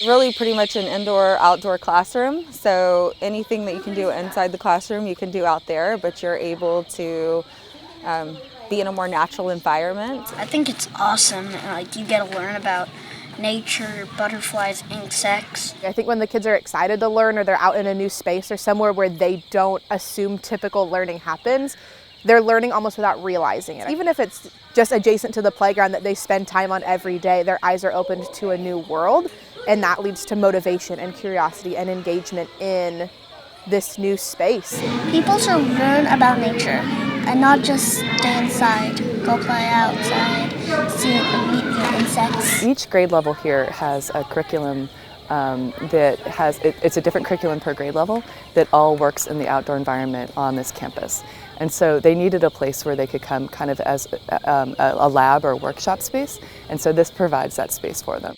Really pretty much an indoor-outdoor classroom, so anything that you can do inside the classroom you can do out there, but you're able to be in a more natural environment. I think it's awesome. Like, you get to learn about nature, butterflies, insects. I think when the kids are excited to learn, or they're out in a new space or somewhere where they don't assume typical learning happens, they're learning almost without realizing it. Even if it's just adjacent to the playground that they spend time on every day, their eyes are opened to a new world, and that leads to motivation and curiosity and engagement in this new space. People should learn about nature and not just stay inside, go play outside, meet the insects. Each grade level here has a curriculum that has, it's a different curriculum per grade level that all works in the outdoor environment on this campus. And so they needed a place where they could come kind of as a lab or workshop space, and so this provides that space for them.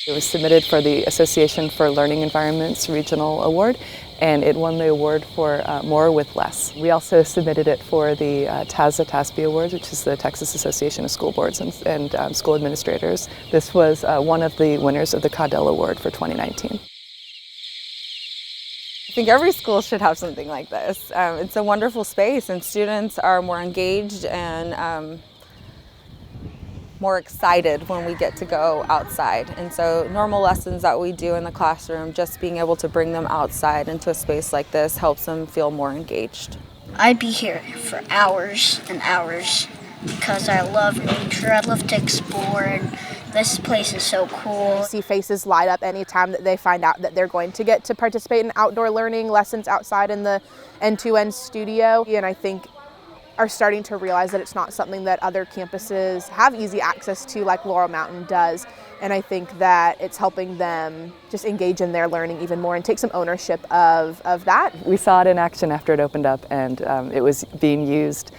It was submitted for the Association for Learning Environments Regional Award, and it won the award for More with Less. We also submitted it for the TASBY Awards, which is the Texas Association of School Boards and School Administrators. This was one of the winners of the Caudell Award for 2019. I think every school should have something like this. It's a wonderful space, and students are more engaged and more excited when we get to go outside. And so normal lessons that we do in the classroom, just being able to bring them outside into a space like this helps them feel more engaged. I'd be here for hours and hours because I love nature. I love to explore, and this place is so cool. See faces light up anytime that they find out that they're going to get to participate in outdoor learning lessons outside in the end-to-end studio. And I think are starting to realize that it's not something that other campuses have easy access to like Laurel Mountain does. And I think that it's helping them just engage in their learning even more and take some ownership of that. We saw it in action after it opened up, and it was being used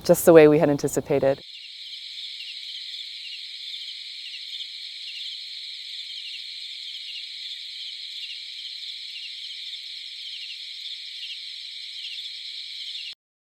just the way we had anticipated.